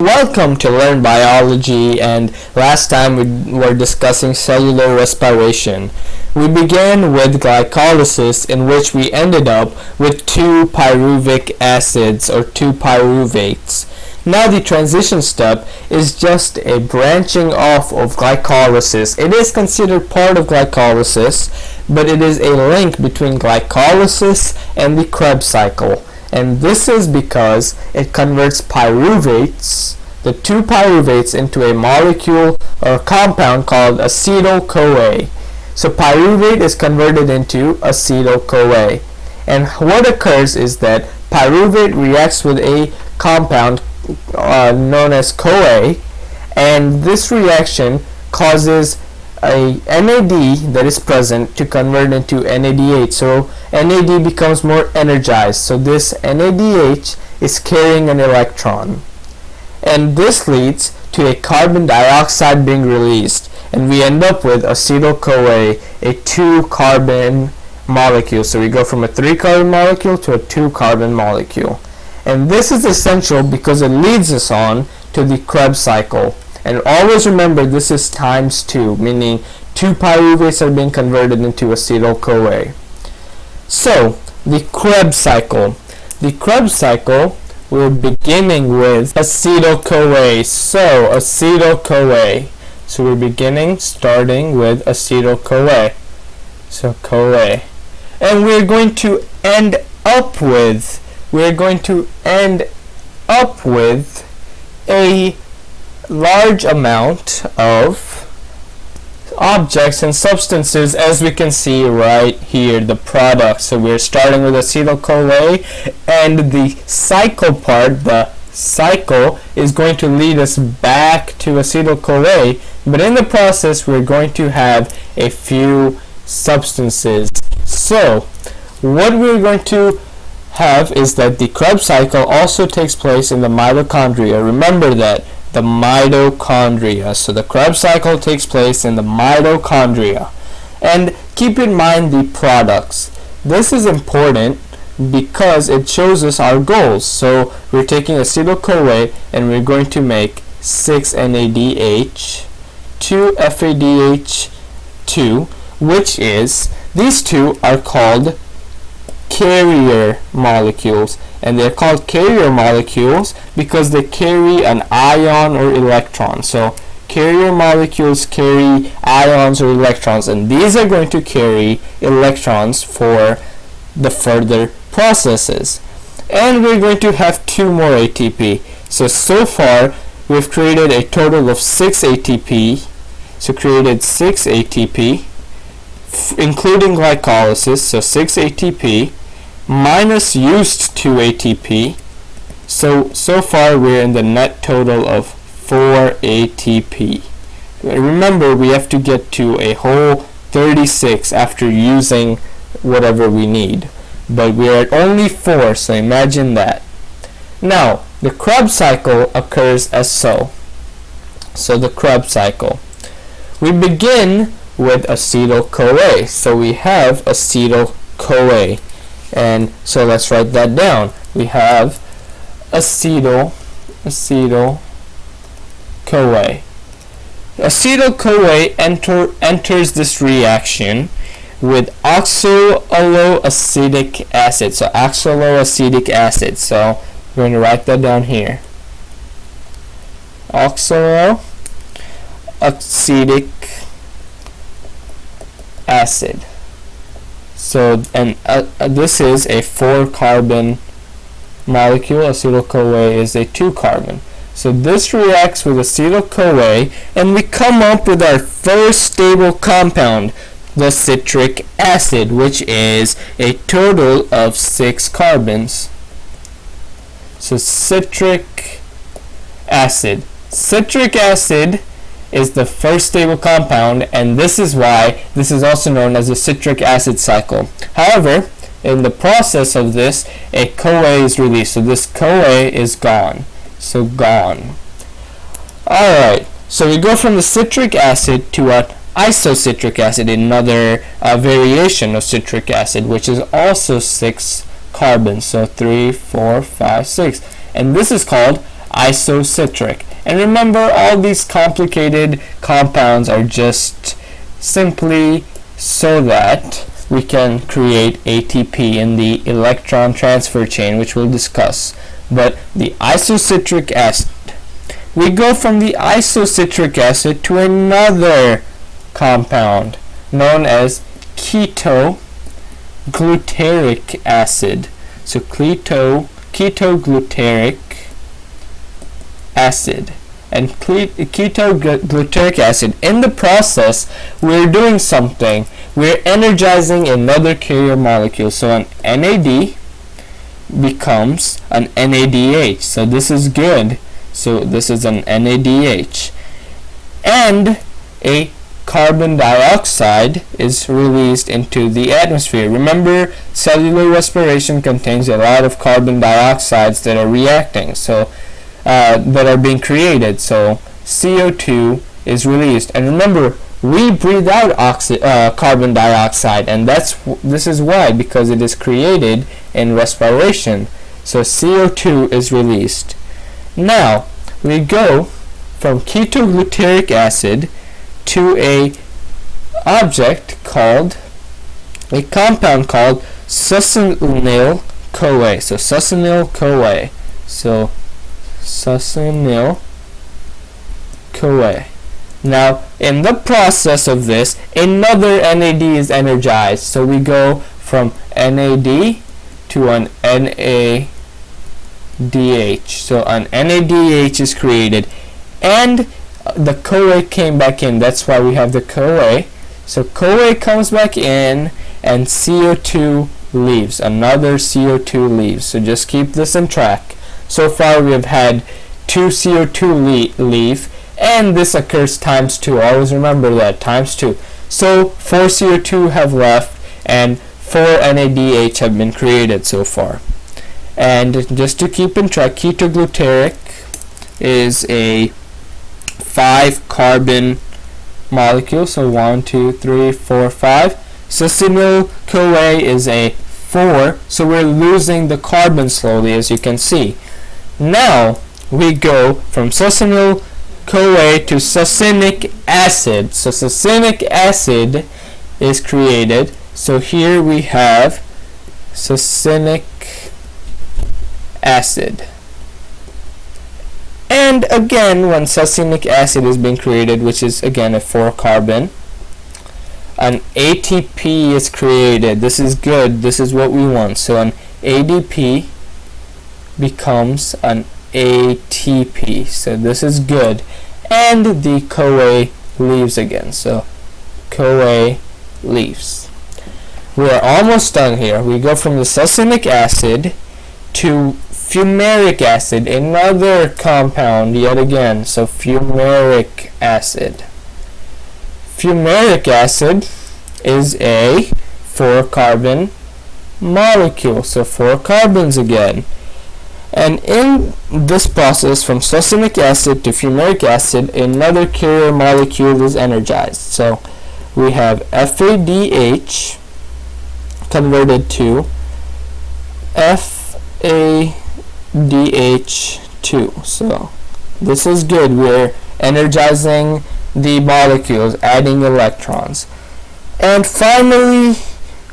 Welcome to Learn Biology, and last time we were discussing cellular respiration. We began with glycolysis, in which we ended up with two pyruvic acids or two pyruvates. Now the transition step is just a branching off of glycolysis. It is considered part of glycolysis, but it is a link between glycolysis and the Krebs cycle. And this is because it converts pyruvates, the two pyruvates, into a molecule or compound called acetyl-coA. So pyruvate is converted into acetyl-coA. And what occurs is that pyruvate reacts with a compound known as CoA, and this reaction causes a NAD that is present to convert into NADH. So NAD becomes more energized. So this NADH is carrying an electron. And this leads to a carbon dioxide being released. And we end up with acetyl-CoA, a 2-carbon molecule. So we go from a 3-carbon molecule to a 2-carbon molecule. And this is essential because it leads us on to the Krebs cycle. And always remember, this is times 2, meaning 2 pyruvates are being converted into acetyl-CoA. So, the Krebs cycle. The Krebs cycle, we're beginning with acetyl-CoA. So, acetyl-CoA. So, we're starting with acetyl-CoA. So, CoA. And we're going to end up with a large amount of objects and substances, as we can see right here, the product. So we're starting with acetyl-CoA, and the cycle part, the cycle, is going to lead us back to acetyl-CoA, but in the process we're going to have a few substances. So what we're going to have is that the Krebs cycle also takes place in the mitochondria. Remember that, the mitochondria. So the Krebs cycle takes place in the mitochondria. And keep in mind the products. This is important because it shows us our goals. So we're taking acetyl-CoA and we're going to make 6 NADH, 2 FADH2, which is, these two are called carrier molecules, and they're called carrier molecules because they carry an ion or electron. So carrier molecules carry ions or electrons, and these are going to carry electrons for the further processes. And we're going to have 2 more ATP. So far we've created a total of 6 ATP. So created 6 ATP including glycolysis, so 6 ATP minus used 2 ATP. So far we're in the net total of 4 ATP. Remember, we have to get to a whole 36 after using whatever we need, but we're at only 4, so imagine that. Now the Krebs cycle occurs as so. So the Krebs cycle, we begin with acetyl-CoA. So we have acetyl-CoA, and so let's write that down. We have acetyl-CoA. Acetyl-CoA enters this reaction with oxaloacetic acid. So oxaloacetic acid. So we're going to write that down here. Oxaloacetic acid. So, and this is a 4-carbon molecule. Acetyl-CoA is a 2-carbon. So this reacts with acetyl-CoA, and we come up with our first stable compound, the citric acid, which is a total of 6 carbons. So citric acid. Citric acid is the first stable compound, and this is why this is also known as the citric acid cycle. However, in the process of this, a CoA is released. So this CoA is gone. So gone. Alright, so we go from the citric acid to an isocitric acid, another variation of citric acid, which is also 6 carbons. So 3, 4, 5, 6. And this is called isocitric. And remember, all these complicated compounds are just simply so that we can create ATP in the electron transfer chain, which we'll discuss. But the isocitric acid, we go from the isocitric acid to another compound known as keto-glutaric acid. So keto-glutaric acid. And keto-glutaric acid, in the process, we're doing something. We're energizing another carrier molecule. So an NAD becomes an NADH. So this is good. So this is an NADH. And a carbon dioxide is released into the atmosphere. Remember, cellular respiration contains a lot of carbon dioxides that are reacting, so that are being created. So CO2 is released, and remember, we breathe out carbon dioxide, and this is why, because it is created in respiration. So CO2 is released. Now we go from keto-glutaric acid to a compound called succinyl-CoA. So succinyl-CoA. So succinyl-CoA. Now, in the process of this, another NAD is energized. So we go from NAD to an NADH. So an NADH is created, and the CoA came back in. That's why we have the CoA. So CoA comes back in, and CO2 leaves. Another CO2 leaves. So just keep this in track. So far we have had 2 CO2 leave, and this occurs times 2. Always remember that, times 2. So 4 CO2 have left, and 4 NADH have been created so far. And just to keep in track, keto-glutaric is a 5-carbon molecule, so 1, 2, 3, 4, 5. Succinyl-CoA is a 4, so we're losing the carbon slowly, as you can see. Now we go from succinyl-CoA to succinic acid. So succinic acid is created. So here we have succinic acid. And again, when succinic acid is being created, which is again a 4-carbon, an ATP is created. This is good. This is what we want. So an ADP becomes an ATP. So this is good. And the CoA leaves again. So CoA leaves. We're almost done here. We go from the succinic acid to fumaric acid, another compound yet again. So fumaric acid. Fumaric acid is a 4-carbon molecule. So 4 carbons again. And in this process, from succinic acid to fumaric acid, another carrier molecule is energized. So we have FADH converted to FADH2. So this is good. We're energizing the molecules, adding electrons. And finally,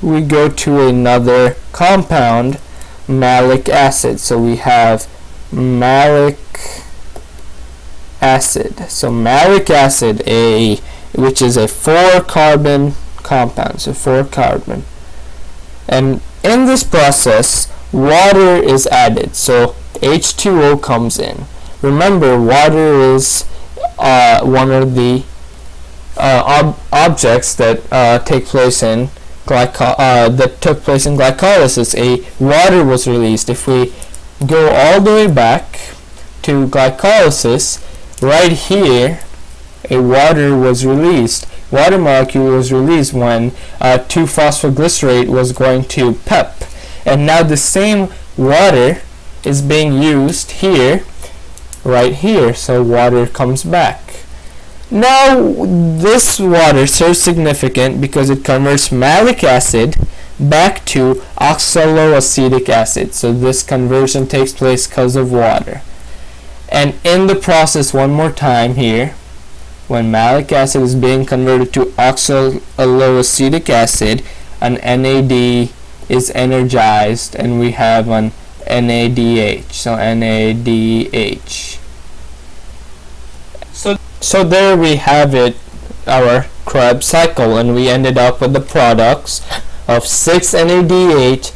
we go to another compound, malic acid. So we have malic acid. So malic acid, which is a 4-carbon compound. So 4 carbon. And in this process, water is added. So H2O comes in. Remember, water is one of the objects that take place in glycolysis. Water was released. If we go all the way back to glycolysis, right here, a water was released. Water molecule was released when 2-phosphoglycerate was going to PEP. And now the same water is being used here, right here. So water comes back. Now this water is so significant because it converts malic acid back to oxaloacetic acid. So this conversion takes place because of water. And in the process, one more time here, when malic acid is being converted to oxaloacetic acid, an NAD is energized and we have an NADH. So NADH. So there we have it, our Krebs cycle, and we ended up with the products of 6 NADH,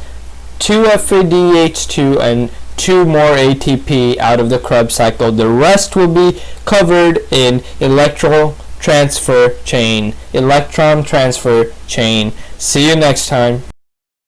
2 FADH2, and 2 more ATP out of the Krebs cycle. The rest will be covered in electron transfer chain. See you next time.